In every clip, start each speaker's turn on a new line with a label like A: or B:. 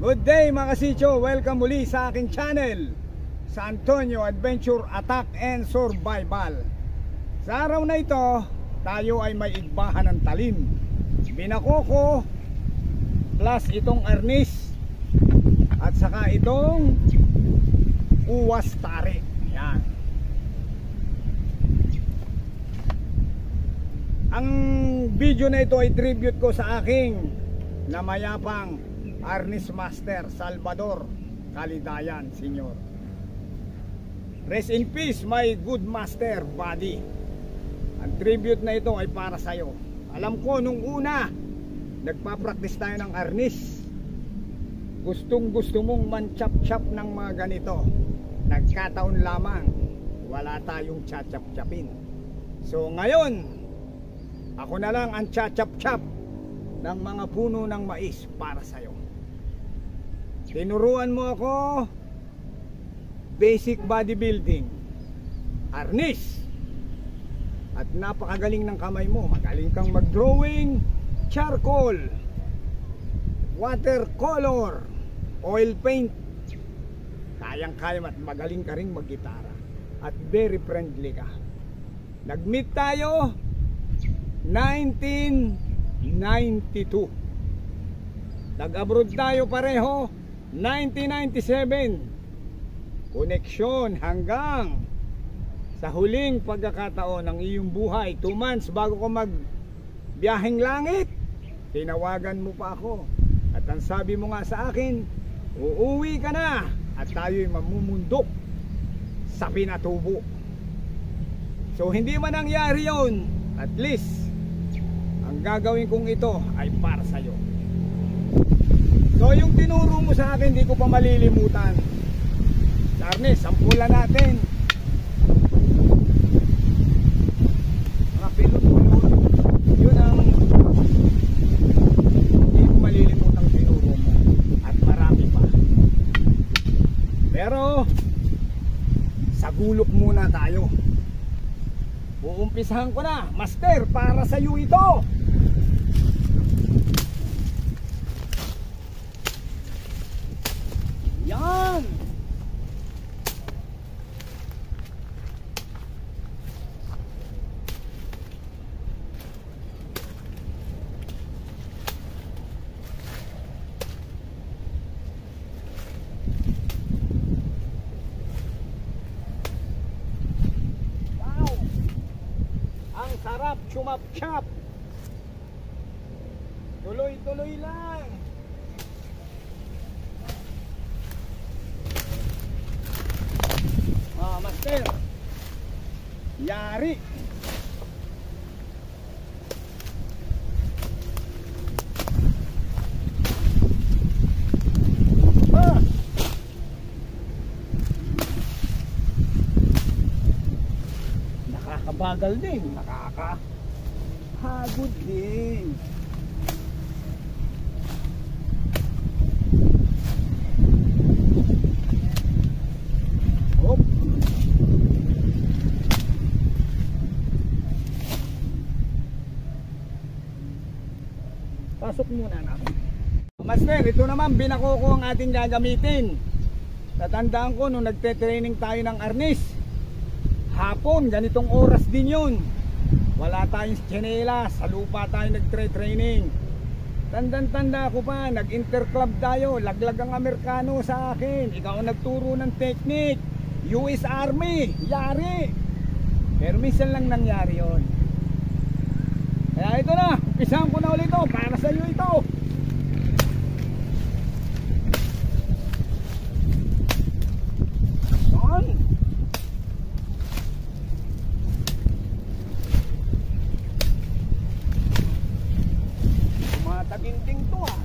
A: Good day mga kasityo, welcome muli sa aking channel, sa Antonio Adventure Attack and Survival. Sa araw na ito, tayo ay may igbahan ng talim, binakoko, plus itong arnis, at saka itong uwas tari. Yan. Ang video na ito ay tribute ko sa aking namayapang Arnis Master Salvador Kalidayan Sr. Rest in peace my good master buddy. Ang tribute na ito ay para sa'yo. Alam ko nung una nagpa-practice tayo ng arnis, gustong gusto mong manchap-chap ng mga ganito. Nagkataon lamang wala tayong chachap-chapin. So ngayon ako na lang ang chachap-chap ng mga puno ng mais para sa'yo. Tinuruan mo ako basic bodybuilding, arnis, at napakagaling ng kamay mo. Magaling kang mag-drawing, charcoal, watercolor, oil paint. Kayang-kaya at magaling ka ring mag-gitara. At very friendly ka. Nag-meet tayo 1992. Nag-abroad tayo pareho 1997. Koneksyon hanggang sa huling pagkakataon ng iyong buhay. 2 months bago ko magbiyaheng langit, tinawagan mo pa ako. At ang sabi mo nga sa akin, uuwi ka na at tayo'y mamumundok sa Pinatubo. So hindi man nangyari yun, at least ang gagawin kong ito ay para sa'yo. So yung tinuro mo sa akin, hindi ko pa malilimutan. Arnes, sampulan natin. Mga pilot-pilot, yun ang hindi ko malilimutan tinuro mo. At marami pa. Pero sa gulok muna tayo. Uumpisahan ko na. Master, para sa iyo ito. Yan. Sarap chumap-chap. Tuloy-tuloy lang. Master, yari. Nakakabagal din, nakakahagod din. Hop. Pasok muna natin. Master, ito naman binakoko ang ating gagamitin. Natandaan ko nung nagte-training tayo ng arnis, hapon, ganitong oras din yun. Wala tayong tsinelas, sa lupa tayo nagtre-training. Tandang-tanda ko pa, nag-interclub tayo, laglag ang Amerikano sa akin. Ikaw ang nagturo ng technique, US Army, yari. Pero minsan lang nangyari yun. Kaya ito na, umpisahan ko na ulit ito, para sa iyo ito. Taginding to ah.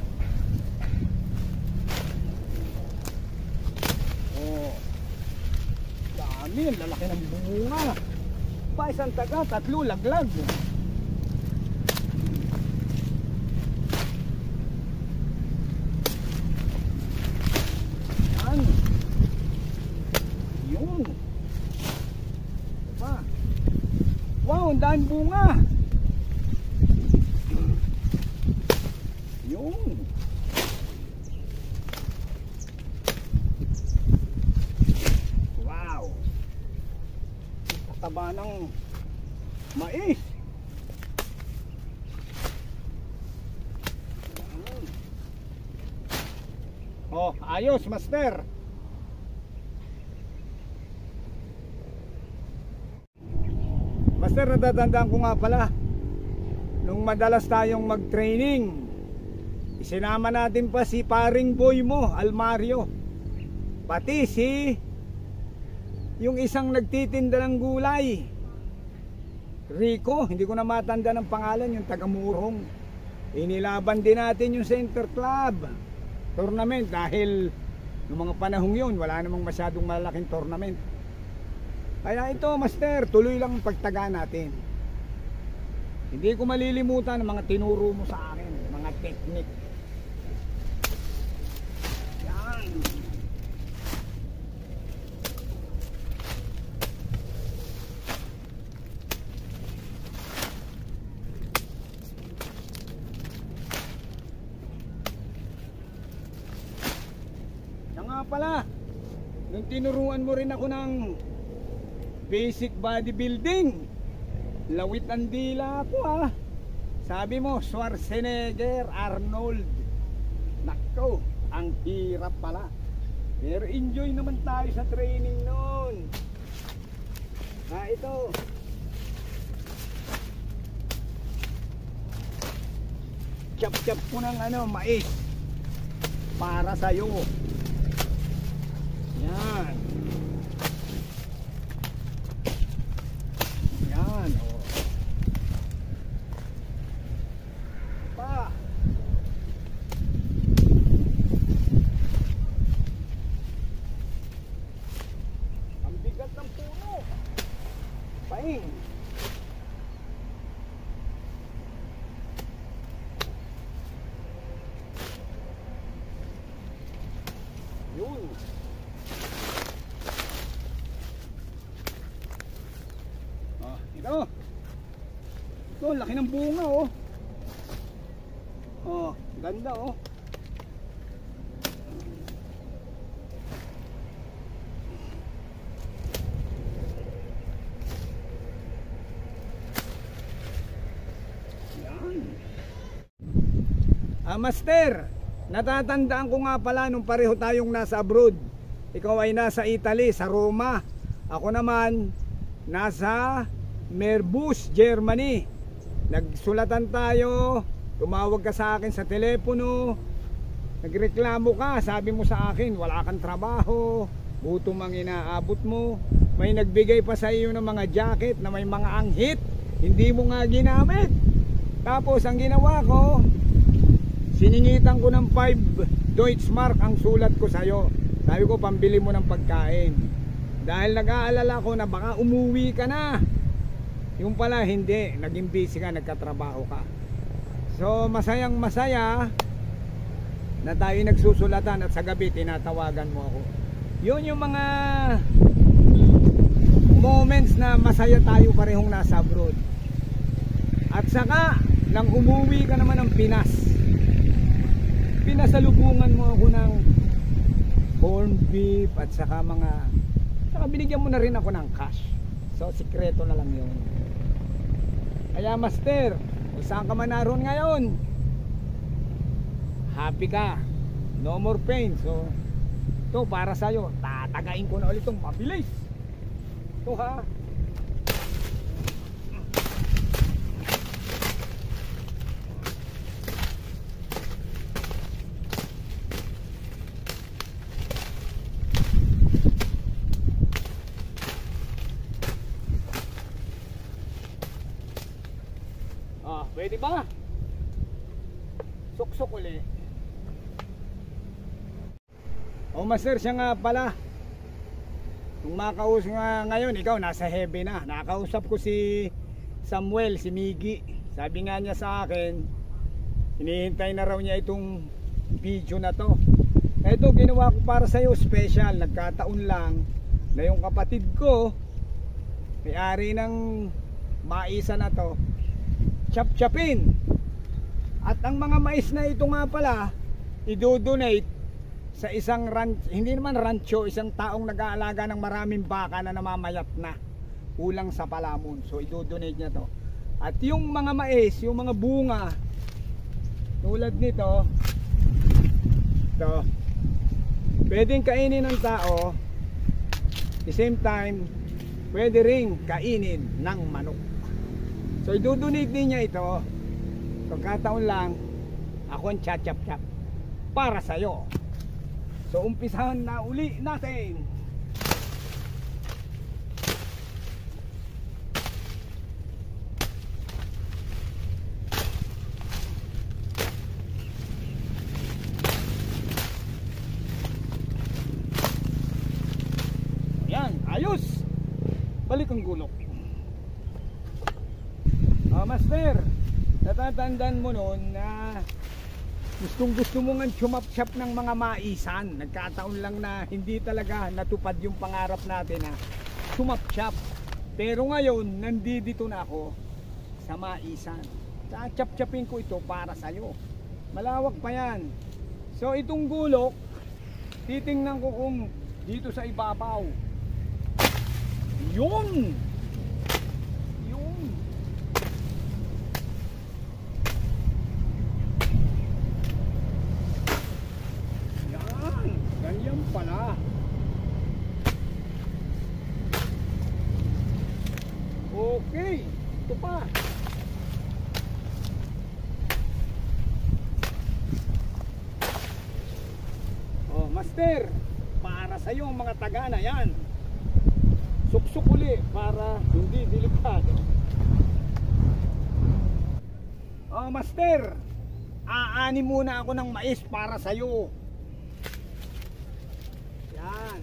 A: Oh, dami, ang lalaki ng bunga. Pa isang taga, 3 laglag. Yan. Yun. Pa. Wow, ang daan bunga. Yun. taba ng mais. Oh, ayos, master. Master, natatandaan ko nga pala nung madalas tayong mag-training, isinama natin pa si paring boy mo, Almario, pati si yung isang nagtitinda ng gulay, Rico, hindi ko na matanda ng pangalan, yung taga-Murong. Inilaban din natin yung Center Club tournament dahil noong mga panahong yun wala namang masyadong malaking tournament. Kaya ito, master, tuloy lang ang pagtaga natin. Hindi ko malilimutan ang mga tinuro mo sa akin, mga technique. Yan. Yan nga pala, nung tinuruan mo rin ako ng basic bodybuilding, lawit ang dila ako ha. Sabi mo Schwarzenegger, Arnold. Nako, ang hirap pala. Pero enjoy naman tayo sa training noon. Ito chop ko ng mais para sa'yo. Yan. Yan, oh. Pa. Ang bigat ng puno. Paing. Yun. Ito, laki ng bunga oh. Oh, ganda oh. Yan. Master, natatandaan ko nga pala nung pareho tayong nasa abroad. Ikaw ay nasa Italy, sa Roma. Ako naman nasa Merbus, Germany. Nagsulatan tayo, tumawag ka sa akin sa telepono, nagreklamo ka, sabi mo sa akin wala kang trabaho, gutom ang inaabot mo, may nagbigay pa sa iyo ng mga jacket na may mga anghit, hindi mo nga ginamit. Tapos ang ginawa ko, siningitan ko ng 5 Deutschmark ang sulat ko sa iyo. Sabi ko, pambili mo ng pagkain, dahil nag-aalala ko na baka umuwi ka na. Yung pala hindi, naging busy ka, nagkatrabaho ka. So masayang masaya na tayo nagsusulatan at sa gabi tinatawagan mo ako. Yun yung mga moments na masaya tayo parehong nasa abroad. At saka nang umuwi ka naman ng Pinas, pinasalubungan mo ako ng corned beef at saka binigyan mo na rin ako ng cash. So sikreto na lang yun. Kaya master, saan ka man naroon ngayon, happy ka, no more pain. So ito para sa'yo, tatagain ko na ulit itong mabilis. Ito ha. Pwede ba? Suksok uli. O master, siya nga pala, kung makausap nga ngayon, ikaw nasa heaven na. Nakausap ko si Samuel, si Miggy. Sabi nga niya sa akin, hinihintay na raw niya itong video na to. Ito ginawa ko para sa'yo, special. Nagkataon lang na yung kapatid ko, may-ari ng maisa na to, chap-chapin. At ang mga mais na ito nga pala, i-donate sa isang ranch, hindi naman rancho, isang taong nag-aalaga ng maraming baka na namamayat na. kulang sa palamon. So idodonate niya to. At yung mga mais, yung mga bunga tulad nito, ito, pwedeng kainin ng tao. The same time, pwede ring kainin ng manok. So idodonate din niya ito. Pagkataon lang, ako ang chachap-chap para sa'yo. So umpisahan na uli natin. Ayan, ayos. Balik ang gulok. Master, natatandaan mo noon na gustong gusto mo nga chumap-chap ng mga maisan. Nagkataon lang na hindi talaga natupad yung pangarap natin na chumap-chap. Pero ngayon, nandito na ako sa maisan. Chap-chapin ko ito para sa'yo. Malawak pa yan. So itong gulok, titingnan ko kung dito sa ibabaw. Yun! Ganyan pala. Okay, ito pa. Oh, master, para sa iyo mga taga na yan. Suksok uli para hindi delikado. Oh, master, aani muna ako ng mais para sa iyo. Yan.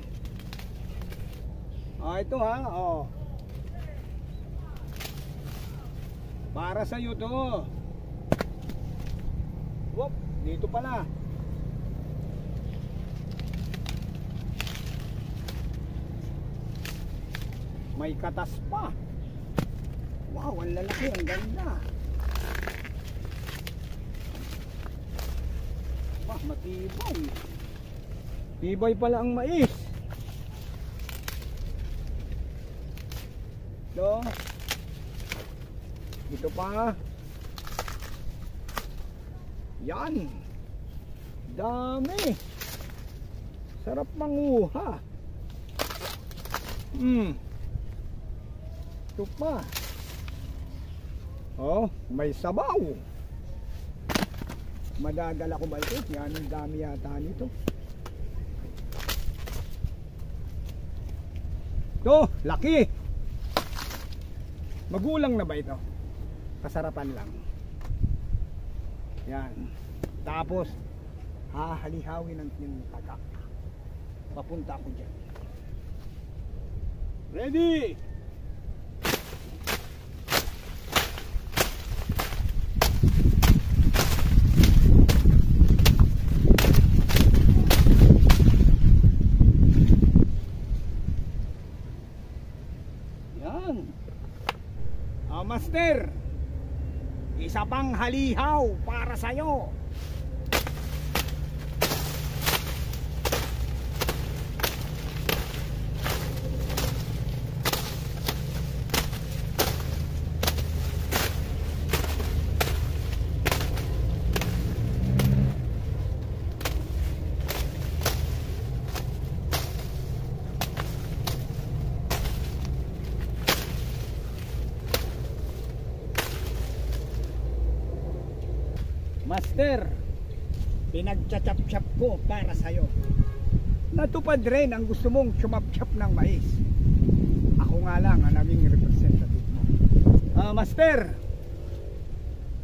A: Oh, ito ha. Oh. Para sa iyo to. Wop, dito pala. May katas pa. Wow, ang lalaki, ang ganda. Wah, matibay. Tibay pala ang mais. Ito. Ito pa. Yan. Dami. Sarap manguha. Ito pa. Oh, may sabaw. Madadala ko ba ito? Yan, ang dami yata nito. Ito, laki. Magulang na ba ito? Kasarapan lang. Yan. Tapos hahalihawin ng taga. Papunta ako dyan. Ready? Master, isa pang halihaw para sa'yo. Master, pinagchachap-chap ko para sa'yo. Natupad rin ang gusto mong chumap-chap ng mais. Ako nga lang ang naging representative mo. Master,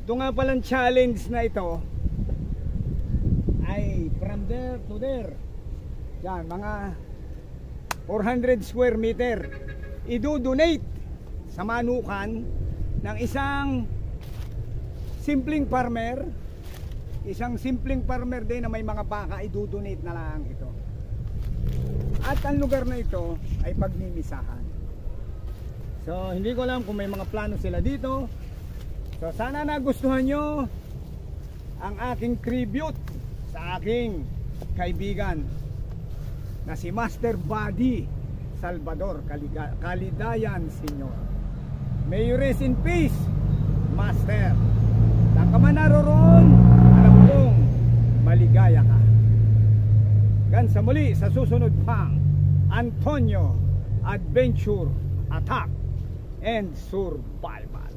A: ito nga palang challenge na ito ay from there to there. Yan, mga 400 square meter. I-donate sa manukan ng isang simpleng farmer. Isang simpleng farmer din na may mga baka, i-donate na lang ito. At ang lugar na ito ay pagmimisahan. So hindi ko alam kung may mga plano sila dito. So sana nagustuhan nyo ang aking tribute sa aking kaibigan na si Master Buddy Salvador Calidayan, Senyor. May you rest in peace, Master. Saan ka man naroroon, alam kong maligaya ka. Gan sa muli sa susunod pang Antonio Adventure Attack and Survival.